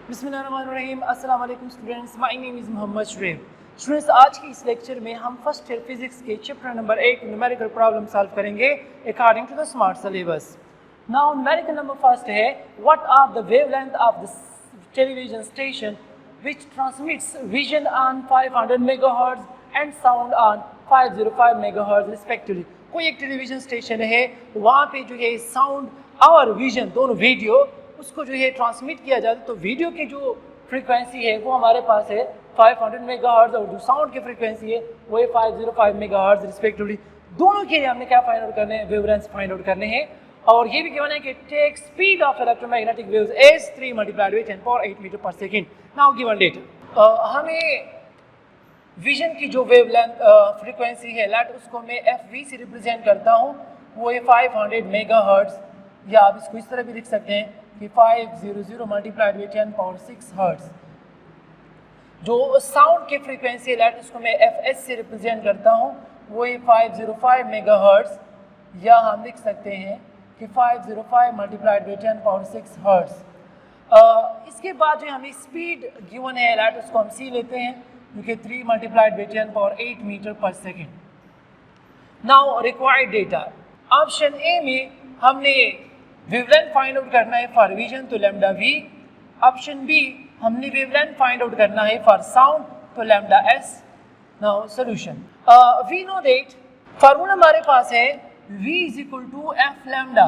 बिस्मिल्लाहिर्रहमानिर्रहीम। अस्सलाम वालेकुम students, my name is Mohammad Shureb. Students, आज के इस लेक्चर में हम फर्स्ट ईयर फिजिक्स के chapter number 1 numerical problem solve करेंगे according to the smart syllabus. Now numerical number first है, what are the wavelength of the television station which transmits vision on 500 megahertz and sound on 505 megahertz respectively। कोई एक television station है, वहाँ पे जो है sound और विजन दोनों वीडियो उसको जो है ट्रांसमिट किया जाता है। तो वीडियो की जो फ्रीक्वेंसी है वो हमारे पास है 500 मेगाहर्ट्ज और जो साउंड की फ्रीक्वेंसी है वो है 505 मेगाहर्ट्ज रिस्पेक्टिवली। दोनों के लिए हमने क्या फाइंड आउट करने हैं, वेवलेंथ फाइंड आउट करने हैं। और ये भी गिवन है कि take speed of electromagnetic waves is 3 multiplied by 10 power 8 metre per second. Now given data, हमें विजन की जो वेवलेंथ फ्रीक्वेंसी है लेट उसको मैं FV से रिप्रेजेंट करता हूँ, वो है 500 मेगाहर्ट्ज, या आप इसको इस तरह भी लिख सकते हैं कि 500 मल्टीप्लाइड बाय 10 पावर 6 हर्ट्ज। जो साउंड की फ्रीक्वेंसी है लेट उसको मैं FS से रिप्रेजेंट करता हूँ, वो है 505 मेगाहर्ट्ज, या हम लिख सकते हैं कि 505 मल्टीप्लाइड बाय 10 पावर 6 हर्ट्ज। इसके बाद जो हमें स्पीड गिवन है लेट उसको हम C लेते हैं, जो कि 3 multiplied by 10 power 8 metre per second. Now required data, option A में हमने वेवलेंथ फाइंड आउट करना है फॉर विजन तो लैम्डा V, ऑप्शन बी हमने वेवलेंथ फाइंड आउट करना है फॉर साउंड तो lambda S। Now solution, we know that formula हमारे पास है V is equal to F lambda,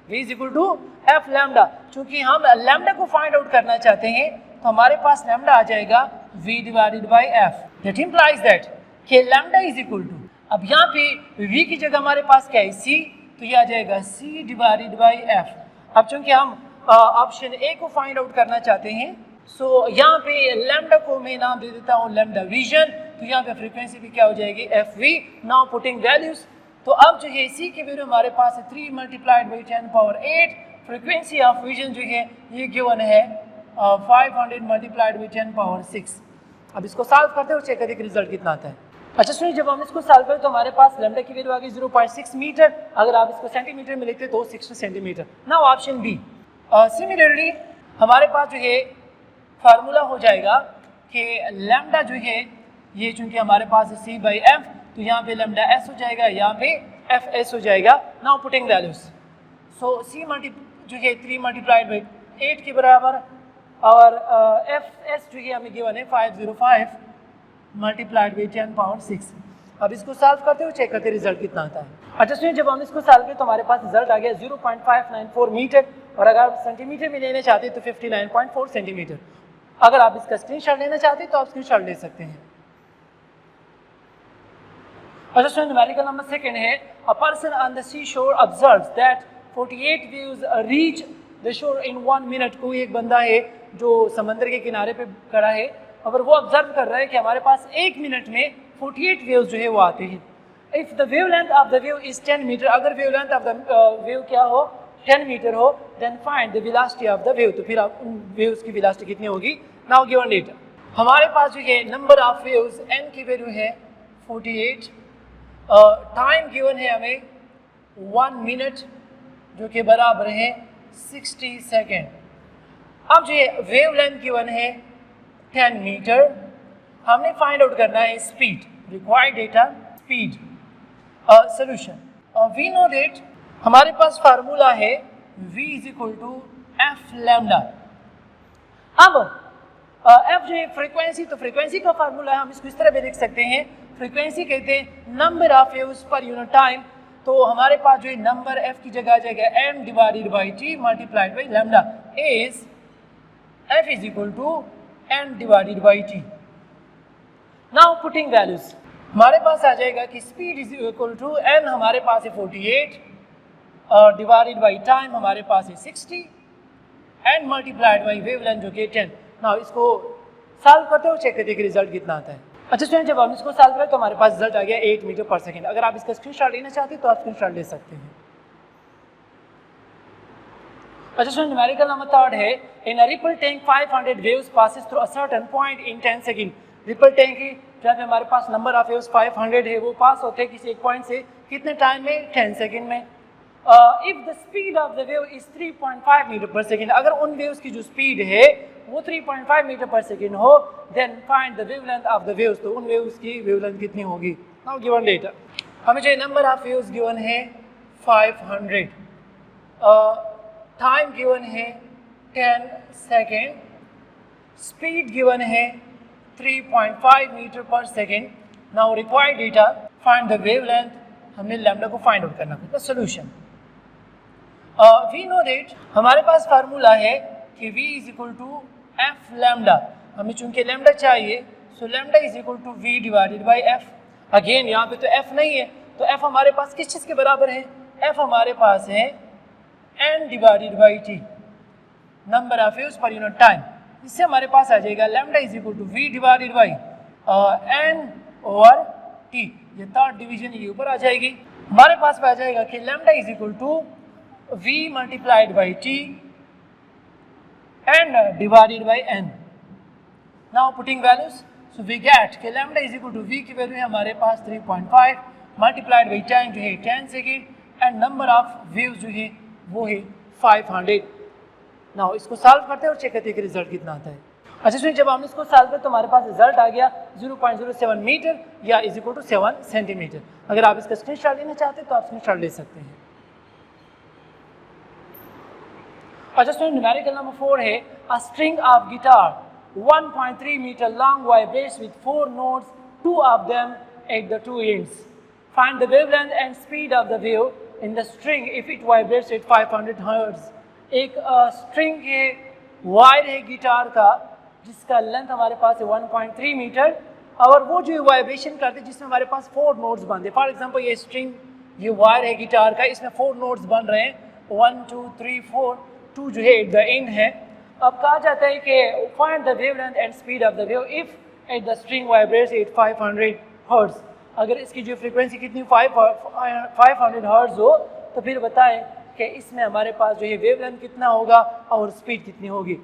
V is equal to F lambda. चूंकि हम लैम्डा को फाइंड आउट करना चाहते हैं तो हमारे पास लैम्डा आ जाएगा V divided bye F, that implies that कि लैम्डा इज इक्वल टू, अब यहाँ पे V की जगह हमारे पास क्या है C, तो ये आ जाएगा C डिवाइडेड बाय एफ। अब चूंकि हम ऑप्शन ए को फाइंड आउट करना चाहते हैं, सो यहाँ पे लैम्डा को मैं नाम दे देता हूँ लैम्डा विजन, तो यहाँ पे फ्रीक्वेंसी भी क्या हो जाएगी FV। नाउ पुटिंग वैल्यूज, तो अब जो है C की वैल्यू हमारे पास है 3 multiplied by 10 power 8, frequency of vision जो है ये गिवन है 500 मल्टीप्लाइड बाई 10 पावर 6। अब इसको सॉल्व करते हो, चेक करिए कि रिजल्ट कितना आता है। अच्छा सुनिए, जब हम इसको सॉल्व करें तो हमारे पास लैम्डा की वैल्यू आ गई 0.6 मीटर, अगर आप इसको सेंटीमीटर में लिखते तो 60 centimetre. Now option B, similarly हमारे पास जो है फार्मूला हो जाएगा कि लैम्डा जो है ये चूंकि हमारे पास है C बाई एफ, तो यहाँ पे लैम्डा S हो जाएगा, यहाँ पे FS हो जाएगा। नाउ पुटिंग वैल्यूज, सो C जो है 3 मल्टीप्लाइड बाई 8 के बराबर, और FS जो है हमें गिवन है 505 मल्टीप्लाइड बाई 10 पावर 6। अब इसको सॉल्व करते हो, चेक करते रिजल्ट कितना आता है। अच्छा सुनिए, जब हम इसको सॉल्व करें तो हमारे पास रिजल्ट आ गया 0.594 मीटर, और अगर आप सेंटीमीटर में लेना चाहते हैं तो 59.4 सेंटीमीटर। अगर आप इसका स्क्रीनशॉट लेना चाहते हैं तो आप स्क्रीनशॉट ले सकते हैं। अच्छा सुनिए, न्यूमेरिकल नंबर सेकंड है, अ पर्सन ऑन द सी शोर observes that 48 waves reach the shore in 1 minute. कोई एक बंदा है जो समंदर के किनारे पे खड़ा है, अगर वो ऑब्जर्व कर रहा है कि हमारे पास 1 मिनट में 48 वेव्स जो है वो आते हैं। If the wavelength of the wave is 10 metre, अगर वेवलेंथ ऑफ द वेव क्या हो 10 मीटर हो, then find the velocity of the wave, तो फिर आप उन वेव्स की वेलोसिटी कितनी होगी। नाउ गिवन डेटा, हमारे पास जो है नंबर ऑफ वेव्स n की वैल्यू है 48, टाइम गिवन है हमें 1 मिनट जो कि बराबर है 60 सेकेंड। अब जो है वेवलेंथ गिवन है 10 मीटर, हमने फाइंड आउट करना है speed, required data speed. Solution, we know that हमारे पास फार्मूला है V is equal to F lambda. अब F जो है फ्रीक्वेंसी, तो फ्रीक्वेंसी का फार्मूला है, हम इसको इस तरह भी लिख सकते हैं, फ्रीक्वेंसी कहते हैं number of waves per unit time. तो हमारे पास जो है नंबर F की जगह आ जाएगा m divided by t multiplied by lambda, is F is equal to m divided by t। Now putting values, हमारे पास आ जाएगा कि speed is equal to n हमारे पास है 48 और डिवाइडेड बाई टाइम हमारे पास है 60 एंड मल्टीप्लाइड बाई वेवलेंथ जो कि 10। नाउ इसको सॉल्व करते हो, चेक करते कि रिजल्ट कितना आता है। अच्छा स्टूडेंट, जब हम इसको सॉल्व करें तो हमारे पास रिजल्ट आ गया 8 मीटर पर सेकंड। अगर आप इसका स्क्रीनशॉट लेना चाहते हैं तो आप स्क्रीनशॉट ले सकते हैं। अच्छा स्टूडेंट, न्यूमेरिकल नंबर थर्ड है, in a ripple tank 500 waves passes through a certain point in 10 second. Ripple tank की जहाँ पे हमारे पास नंबर ऑफ वेव्स 500 है, वो पास होते हैं किसी एक पॉइंट से कितने टाइम में, 10 सेकंड में। If the speed of the wave is 3.5 metre per second, अगर उन वेव्स की जो स्पीड है वो 3.5 मीटर पर सेकेंड हो, then find the wavelength of the waves, तो उन वेव्स की वेवलेंथ कितनी होगी। नाउ गिवन डेटा, हमें जो नंबर ऑफ वेव्स गिवन है 500, टाइम गिवन है 10 सेकेंड, स्पीड गिवन है 3.5 metre per second. Now required data, find the wavelength, हमने लैम्डा को फाइंड आउट करना है। सोल्यूशन, वी नो दैट, हमारे पास फार्मूला है कि v is equal to F lambda, हमें चूंकि लैम्डा चाहिए, so lambda is equal to v divided by F. Again यहाँ पे तो f नहीं है, तो f हमारे पास किस चीज़ के बराबर है, f हमारे पास है n divided by t, number of waves per unit time. इससे हमारे पास आ जाएगा lambda is equal to v divided by n over t, ये थर्ड डिवीजन ये ऊपर आ जाएगी। हमारे पास आ जाएगा कि lambda is equal to v multiplied by t and divided by n. Now putting values, so we get कि lambda is equal to v की वैल्यू है हमारे पास 3.5 मल्टीप्लाइड बाई टाइम जो है 10 second and number of waves जो है वो है 500। नाउ इसको सॉल्व करते हैं और चेक करते हैं कि रिजल्ट कितना आता है। अच्छा सुनिए, जब हमने इसको सॉल्व किया तो हमारे पास रिजल्ट आ गया 0.07 मीटर या इज इक्वल टू 7 सेंटीमीटर। अगर आप इसका स्क्रीनशॉट लेना चाहते हैं तो आप स्क्रीनशॉट ले सकते हैं। अच्छा स्टूडेंट, न्यूमेरिकल नंबर 4 है, a string of guitar 1.3 meter long vibrates with 4 notes, 2 of them at the 2 ends. Find the wavelength and speed of the wave in the string if it vibrates at 500 Hz. एक string है, wire है guitar का, जिसका length हमारे पास है 1.3 metre, और वो जो वाइब्रेशन करते हैं जिसमें हमारे पास 4 नोट्स बनते हैं। फॉर एग्जांपल ये स्ट्रिंग, ये वायर है गिटार का, इसमें 4 नोट्स बन रहे हैं, 1 2 3 4, 2 जो है एट द एंड है। अब कहा जाता है कि find the wavelength and speed of the wave if at the string vibrates at 500 hertz. अगर इसकी जो फ्रीक्वेंसी कितनी 500 हर्ट्ज हो तो फिर बताएं कि इसमें हमारे पास जो है वेवलेंथ कितना होगा और स्पीड कितनी होगी।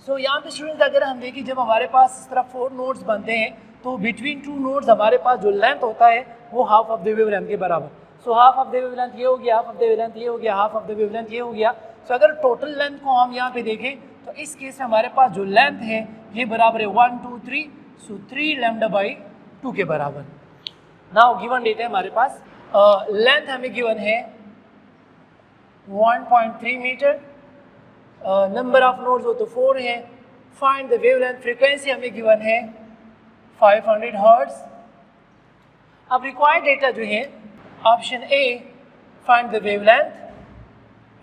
सो यहाँ पे स्टूडेंट्स अगर हम देखें, जब हमारे पास इस तरह 4 नोट्स बनते हैं तो बिटवीन 2 नोट्स हमारे पास जो लेंथ होता है वो हाफ ऑफ द वेवलेंथ के बराबर। So half of the wavelength ये हो गया, हाफ ऑफ द वेवलेंथ ये हो गया, हाफ ऑफ द वेवलेंथ ये हो गया। सो अगर टोटल लेंथ को हम यहाँ पे देखें तो इस केस में हमारे पास जो लेंथ है ये बराबर है 1 2 3, सो 3 लैम्डा बाई 2 के बराबर। नाउ गिवन डेटा है हमारे पास, लेंथ हमें गिवन है 1.3 मीटर, नंबर ऑफ नोड्स हो तो 4 है, फाइंड द वेवलेंथ, फ्रीक्वेंसी हमें गिवन है 500 हर्ट्ज। अब रिक्वायर्ड डेटा जो है, option A find the wavelength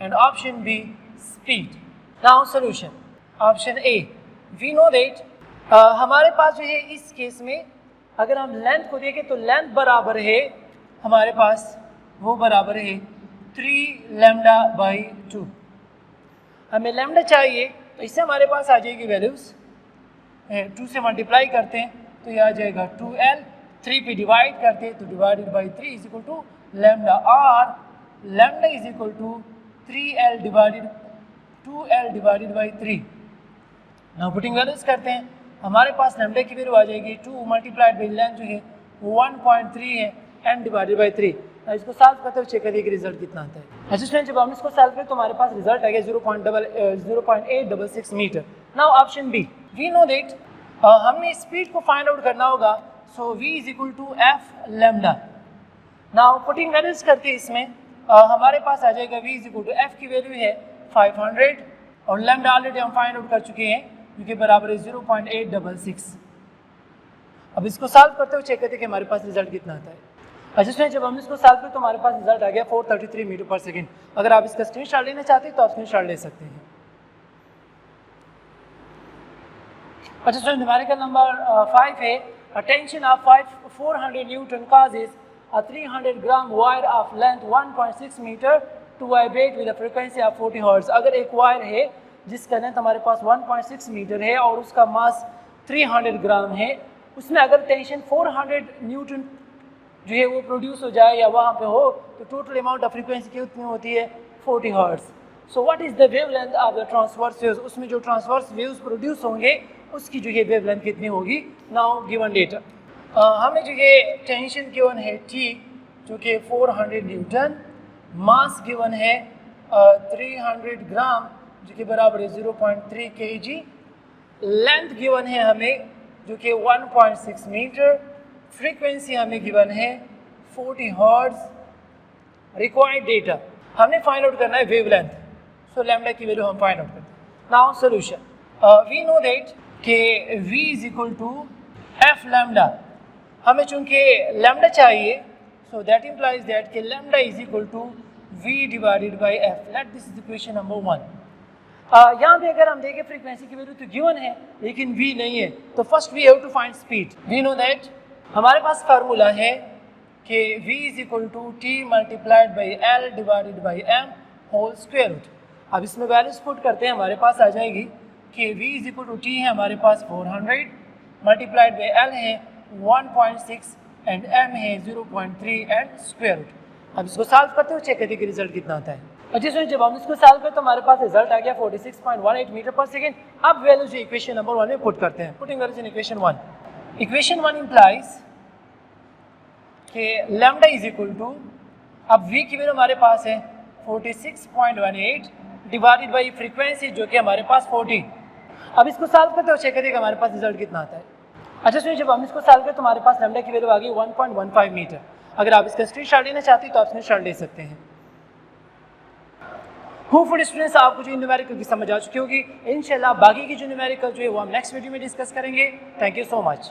and option B speed. Now solution, option A, we know that हमारे पास जो है इस केस में अगर हम लेंथ को देखें तो लेंथ बराबर है हमारे पास, वो बराबर है 3 लैम्डा बाई 2। हमें लैम्डा चाहिए तो इससे हमारे पास आ जाएगी वैल्यूज, 2 से मल्टीप्लाई करते हैं तो ये आ जाएगा 2L, 3 पे डिवाइड करते हैं तो divided by 3 is equal to lambda, और lambda is equal to 3L divided 2L divided by 3। Now putting values करते हैं, हमारे पास लैम्डा की वैल्यू आ जाएगी 2 मल्टीप्लाइड बाई लेंथ जो है 1.3 है, n डिवाइडेड बाई 3। इसको सॉल्व करते हुए चेक करिए कि रिजल्ट कितना आता है। अच्छा स्टूडेंट, जब हम इसको सॉल्व करें तो हमारे पास रिजल्ट आ गया 0.866 metre. Now option B, we know that हमें स्पीड को फाइंड आउट करना होगा, so v is equal to F lambda. Now putting values करते हैं इसमें, हमारे पास आ जाएगा v is equal to F की वैल्यू है 500 और लैम्डा ऑलरेडी हम फाइंड आउट कर चुके हैं क्योंकि बराबर है 0.866। अब इसको सॉल्व करते हुए चेक करते हैं कि हमारे पास रिजल्ट कितना आता है। अच्छा स्टूडेंट, जब हमने इसको सॉल्व किया तो हमारे पास रिजल्ट आ गया 433 मीटर पर सेकेंड। अगर आप इसका स्क्रीनशॉट लेना चाहते हैं तो आप स्क्रीनशॉट ले सकते हैं। अच्छा स्टूडेंट, न्यूमेरिकल नंबर 5 है, attention of 400 Newton causes a 300 gram wire of length 1.6 meter to vibrate with a frequency of 40 Hz। अगर एक वायर है जिसका लेंथ हमारे पास 1.6 मीटर है और उसका मास 300 ग्राम है, उसमें अगर टेंशन 400 न्यूटन जो है वो प्रोड्यूस हो जाए या वहाँ पे हो तो टोटल अमाउंट ऑफ फ्रीक्वेंसी कितनी होती है 40 hertz. So what is the wavelength of the transverse waves, उसमें जो ट्रांसवर्स वेव्स प्रोड्यूस होंगे उसकी जो है वेवलेंथ कितनी होगी। नाउ गिवन डेटा, हमें जो है टेंशन गिवन है T जो कि 400 न्यूटन, मास गिवन है 300 ग्राम जो कि बराबर है 0.3 kg। लेंथ गिवन है हमें जो कि 1.6 मीटर। फ्रीक्वेंसी हमें गिवन है 40 हर्ट्ज। रिक्वायर्ड डेटा हमने फाइंड आउट करना है वेवलेंथ, सो लैम्डा की वैल्यू हम फाइंड आउट करते हैं। Now solution, we know that कि v is equal to f lambda. हमें चूंकि लैम्डा चाहिए, सो दैट इंप्लाइज दैट कि lambda is equal to v divided by f। Let this is equation number 1। यहाँ पे अगर हम देखें फ्रीक्वेंसी की वैल्यू तो गिवन है लेकिन v नहीं है, तो first we have to find speed. We know that हमारे पास फार्मूला है कि v is equal to t multiplied by l divided by m whole square root. अब इसमें वैल्यूज पुट करते हैं, हमारे पास आ जाएगी कि v is equal to t है हमारे पास 400 मल्टीप्लाइड बाई l है 1.6 एंड m है 0.3 एंड स्क्वायर रूट। अब इसको सॉल्व करते हुए चेक करते हैं कि रिजल्ट कितना आता है। और जिसमें जब हम इसको सॉल्व करें तो हमारे पास रिजल्ट आ गया 46.18 मीटर पर सेकेंड। अब वैल्यूज इक्वेशन नंबर 1 में पुट करते हैं। Putting values in equation 1। Equation 1 implies कि लैम्डा इज इक्वल टू, अब v की वैल्यू हमारे पास है 46.18 डिवाइडेड बाई फ्रीक्वेंसी जो कि हमारे पास 40। अब इसको सॉल्व करते हुए चेक करिएगा हमारे पास रिजल्ट कितना आता है। अच्छा सुनिए, जब हम इसको सॉल्व करें तो हमारे पास लैम्डा की वैल्यू आ गई 1.15 मीटर। अगर आप इसका स्क्रीनशॉट लेना चाहते हैं तो आप स्क्रीनशॉट ले सकते हैं। होपफुली स्टूडेंट्स आपको जो न्यूमेरिकल की समझ आ चुकी होगी। इंशाल्लाह बाकी की जो न्यूमेरिकल जो है वो हम नेक्स्ट वीडियो में डिस्कस करेंगे। Thank you so much.